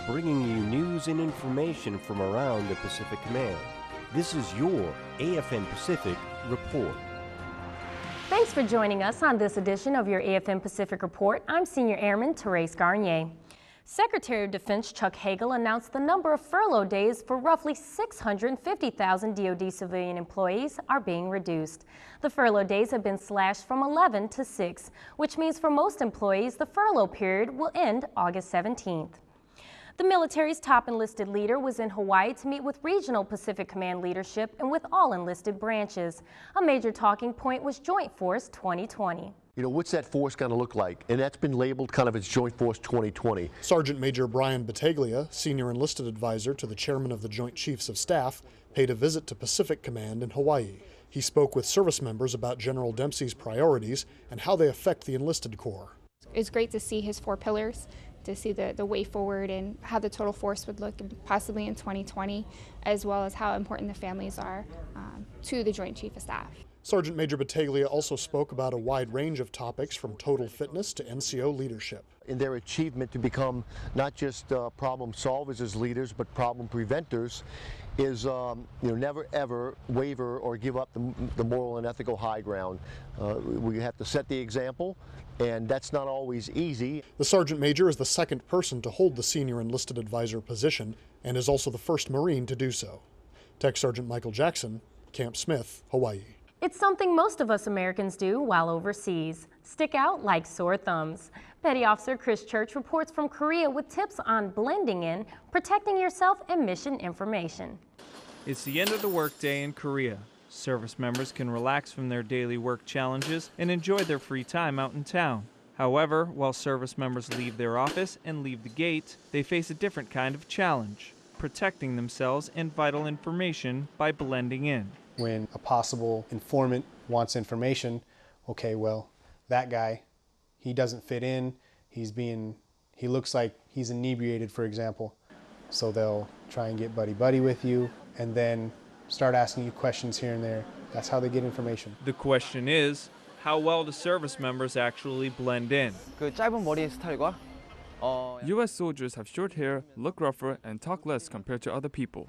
bringing you news and information from around the Pacific Command. This is your AFN Pacific Report. Thanks for joining us on this edition of your AFN Pacific Report. I'm Senior Airman Therese Garnier. Secretary of Defense Chuck Hagel announced the number of furlough days for roughly 650,000 DoD civilian employees are being reduced. The furlough days have been slashed from 11 to 6, which means for most employees the furlough period will end August 17th. The military's top enlisted leader was in Hawaii to meet with regional Pacific Command leadership and with all enlisted branches. A major talking point was Joint Force 2020. You know, what's that force going to look like? And that's been labeled kind of as Joint Force 2020. Sergeant Major Brian Battaglia, Senior Enlisted Advisor to the Chairman of the Joint Chiefs of Staff, paid a visit to Pacific Command in Hawaii. He spoke with service members about General Dempsey's priorities and how they affect the enlisted corps. It's great to see his 4 pillars, to see the way forward and how the total force would look possibly in 2020, as well as how important the families are to the Joint Chief of Staff. Sergeant Major Battaglia also spoke about a wide range of topics from total fitness to NCO leadership. In their achievement to become not just problem solvers as leaders, but problem preventers, is never ever waver or give up the moral and ethical high ground. We have to set the example, and that's not always easy. The Sergeant Major is the second person to hold the Senior Enlisted Advisor position and is also the first Marine to do so. Tech Sergeant Michael Jackson, Camp Smith, Hawaii. It's something most of us Americans do while overseas. Stick out like sore thumbs. Petty Officer Chris Church reports from Korea with tips on blending in, protecting yourself, and mission information. It's the end of the workday in Korea. Service members can relax from their daily work challenges and enjoy their free time out in town. However, while service members leave their office and leave the gate, they face a different kind of challenge, protecting themselves and vital information by blending in. When a possible informant wants information, okay, well, that guy, he doesn't fit in, he looks like he's inebriated, for example. So they'll try and get buddy-buddy with you and then start asking you questions here and there. That's how they get information. The question is, how well do service members actually blend in? 그 짧은 머리 스타일과 U.S. soldiers have short hair, look rougher, and talk less compared to other people.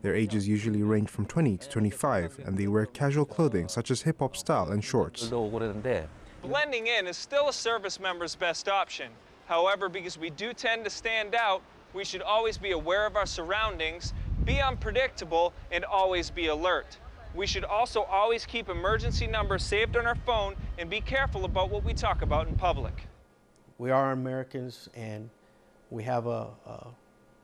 Their ages usually range from 20 to 25, and they wear casual clothing such as hip-hop style and shorts. Blending in is still a service member's best option. However, because we do tend to stand out, we should always be aware of our surroundings, be unpredictable, and always be alert. We should also always keep emergency numbers saved on our phone and be careful about what we talk about in public. We are Americans, and we have a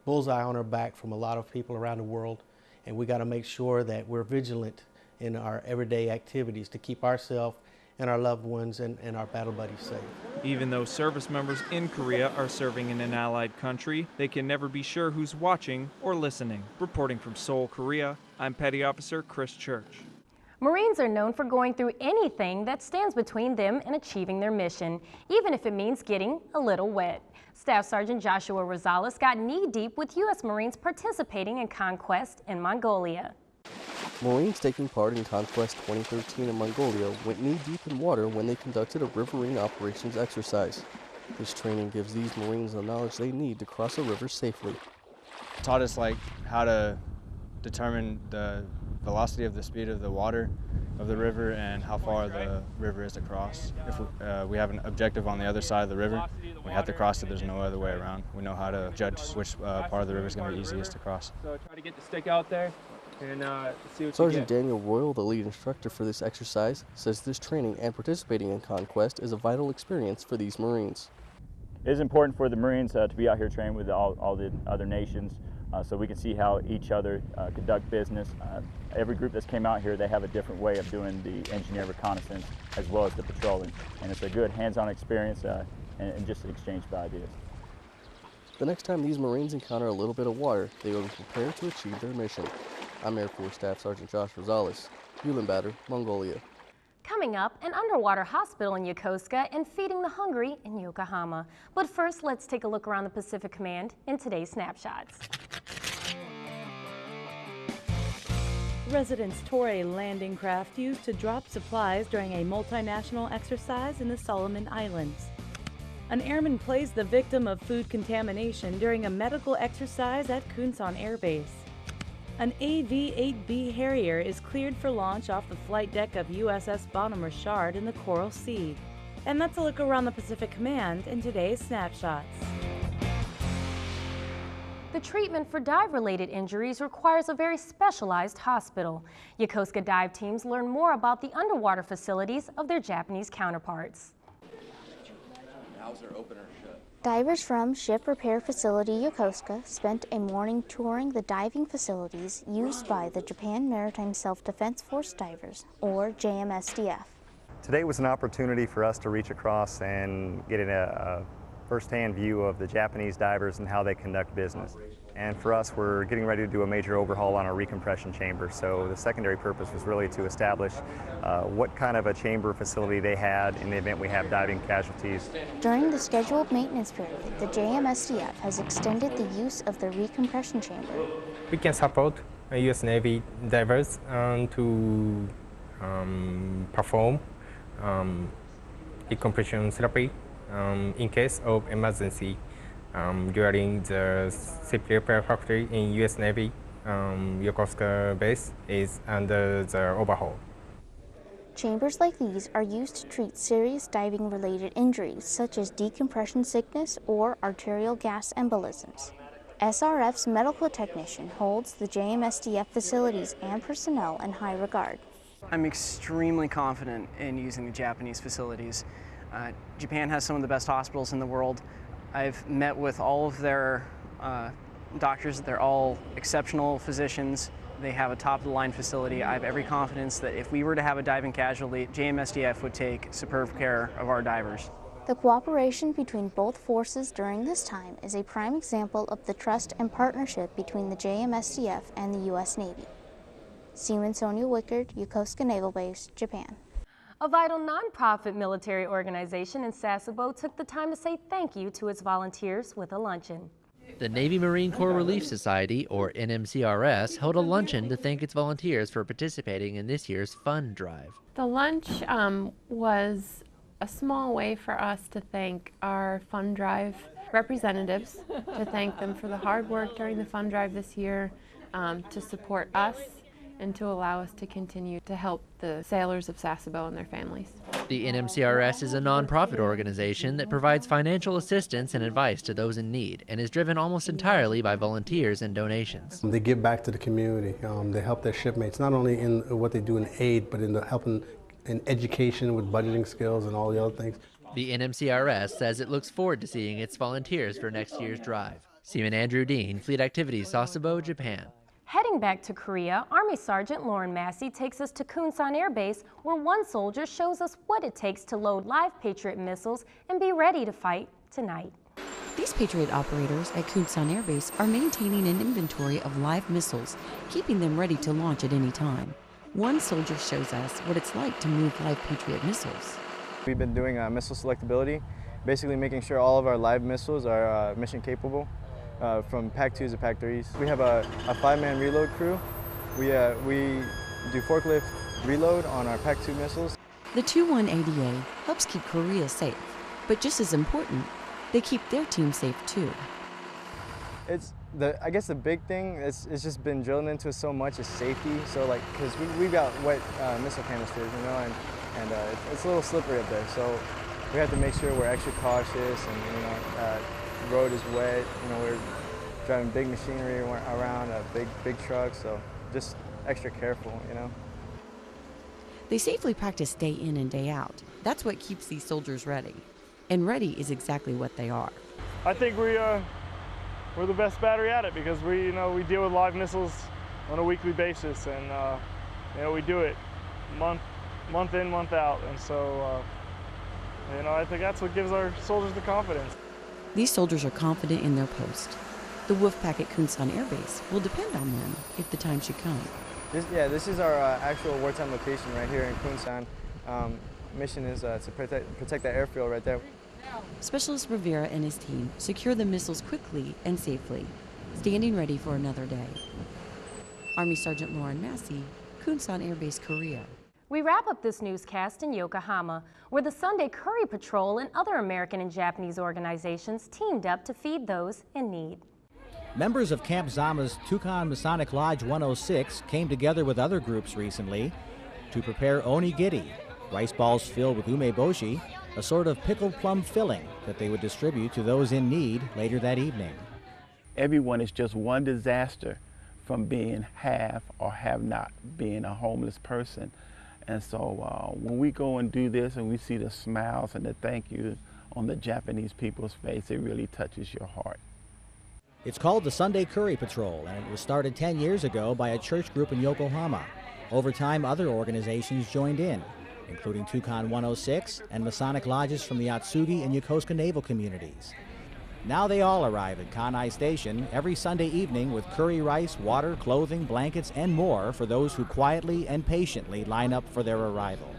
bullseye on our back from a lot of people around the world, and we got to make sure that we're vigilant in our everyday activities to keep ourselves and our loved ones and our battle buddies safe. Even though service members in Korea are serving in an allied country, they can never be sure who's watching or listening. Reporting from Seoul, Korea, I'm Petty Officer Chris Church. Marines are known for going through anything that stands between them and achieving their mission, even if it means getting a little wet. Staff Sergeant Joshua Rosales got knee-deep with U.S. Marines participating in Conquest in Mongolia. Marines taking part in Conquest 2013 in Mongolia went knee-deep in water when they conducted a riverine operations exercise. This training gives these Marines the knowledge they need to cross a river safely. It taught us how to determine the velocity of the speed of the water of the river and how far the river is to cross. If we have an objective on the other side of the river, we have to cross it. There's no other way around. We know how to judge which part of the river is going to be easiest to cross. So try to get the stick out there and see what Sergeant Daniel Royal, the lead instructor for this exercise, says this training and participating in Conquest is a vital experience for these Marines. It is important for the Marines to be out here training with all the other nations so we can see how each other conduct business. Every group that's came out here, they have a different way of doing the engineer reconnaissance as well as the patrolling. And it's a good hands-on experience and just exchange of ideas. The next time these Marines encounter a little bit of water, they will be prepared to achieve their mission. I'm Air Force Staff Sergeant Josh Rosales, Ulaanbaatar, Mongolia. Coming up, an underwater hospital in Yokosuka and feeding the hungry in Yokohama. But first, let's take a look around the Pacific Command in today's snapshots. Residents tore a landing craft used to drop supplies during a multinational exercise in the Solomon Islands. An airman plays the victim of food contamination during a medical exercise at Kunsan Air Base. An AV-8B Harrier is cleared for launch off the flight deck of USS Bonhomme Richard in the Coral Sea. And that's a look around the Pacific Command in today's Snapshots. The treatment for dive-related injuries requires a very specialized hospital. Yokosuka dive teams learn more about the underwater facilities of their Japanese counterparts. Divers from Ship Repair Facility Yokosuka spent a morning touring the diving facilities used by the Japan Maritime Self-Defense Force Divers, or JMSDF. Today was an opportunity for us to reach across and get a first-hand view of the Japanese divers and how they conduct business. And for us, we're getting ready to do a major overhaul on our recompression chamber. So the secondary purpose was really to establish what kind of a chamber facility they had in the event we have diving casualties. During the scheduled maintenance period, the JMSDF has extended the use of the recompression chamber. We can support U.S. Navy divers to perform decompression therapy in case of emergency during the ship repair factory in U.S. Navy. Yokosuka base is under the overhaul. Chambers like these are used to treat serious diving-related injuries such as decompression sickness or arterial gas embolisms. SRF's medical technician holds the JMSDF facilities and personnel in high regard. I'm extremely confident in using the Japanese facilities. Japan has some of the best hospitals in the world. I've met with all of their doctors. They're all exceptional physicians. They have a top-of-the-line facility. I have every confidence that if we were to have a diving casualty, JMSDF would take superb care of our divers. The cooperation between both forces during this time is a prime example of the trust and partnership between the JMSDF and the U.S. Navy. Seaman Sonia Wickard, Yokosuka Naval Base, Japan. A vital nonprofit military organization in Sasebo took the time to say thank you to its volunteers with a luncheon. The Navy Marine Corps Relief Society, or NMCRS, held a luncheon to thank its volunteers for participating in this year's fund drive. The lunch was a small way for us to thank our fund drive representatives, to thank them for the hard work during the fund drive this year, to support us, and to allow us to continue to help the sailors of Sasebo and their families. The NMCRS is a nonprofit organization that provides financial assistance and advice to those in need and is driven almost entirely by volunteers and donations. They give back to the community. They help their shipmates, not only in what they do in aid, but in the helping in education with budgeting skills and all the other things. The NMCRS says it looks forward to seeing its volunteers for next year's drive. Seaman Andrew Dean, Fleet Activities, Sasebo, Japan. Heading back to Korea, Army Sergeant Lauren Massey takes us to Kunsan Air Base, where one soldier shows us what it takes to load live Patriot missiles and be ready to fight tonight. These Patriot operators at Kunsan Air Base are maintaining an inventory of live missiles, keeping them ready to launch at any time. One soldier shows us what it's like to move live Patriot missiles. We've been doing missile selectability, basically making sure all of our live missiles are mission capable. From Pack 2s to Pack 3s. We have a 5-man reload crew. We do forklift reload on our Pack 2 missiles. The 2-1 ADA helps keep Korea safe, but just as important, they keep their team safe too. I guess the big thing it's just been drilled into us so much is safety. So like, because we've got wet missile canisters, you know, and it's a little slippery up there. So we have to make sure we're extra cautious, and you know. Road is wet, you know, we're driving big machinery around, big trucks, so just extra careful, you know. They safely practice day in and day out. That's what keeps these soldiers ready. And ready is exactly what they are. I think we're the best battery at it because we deal with live missiles on a weekly basis, and you know, we do it month in, month out, and so you know, I think that's what gives our soldiers the confidence. These soldiers are confident in their post. The Wolfpack at Kunsan Air Base will depend on them if the time should come. This is our actual wartime location right here in Kunsan. Mission is to protect that airfield right there. Specialist Rivera and his team secure the missiles quickly and safely, standing ready for another day. Army Sergeant Lauren Massey, Kunsan Air Base, Korea. We wrap up this newscast in Yokohama, where the Sunday Curry Patrol and other American and Japanese organizations teamed up to feed those in need. Members of Camp Zama's Tukan Masonic Lodge 106 came together with other groups recently to prepare onigiri, rice balls filled with umeboshi, a sort of pickled plum filling that they would distribute to those in need later that evening. Everyone is just one disaster from being have or have not, being a homeless person. And so when we go and do this and we see the smiles and the thank you on the Japanese people's face, it really touches your heart. It's called the Sunday Curry Patrol, and it was started 10 years ago by a church group in Yokohama. Over time, other organizations joined in, including Tukan 106 and Masonic lodges from the Atsugi and Yokosuka naval communities. Now they all arrive at Kanai Station every Sunday evening with curry rice, water, clothing, blankets, and more for those who quietly and patiently line up for their arrival.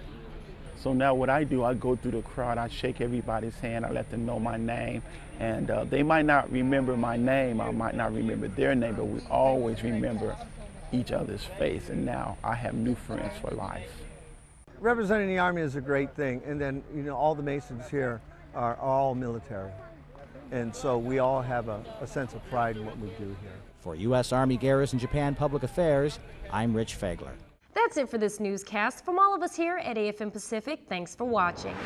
So now what I do, I go through the crowd, I shake everybody's hand, I let them know my name, and they might not remember my name, I might not remember their name, but we always remember each other's face, and now I have new friends for life. Representing the Army is a great thing, and then, you know, all the Masons here are all military, and so we all have a sense of pride in what we do here. For U.S. Army Garrison Japan Public Affairs, I'm Rich Fagler. That's it for this newscast. From all of us here at AFM Pacific, thanks for watching.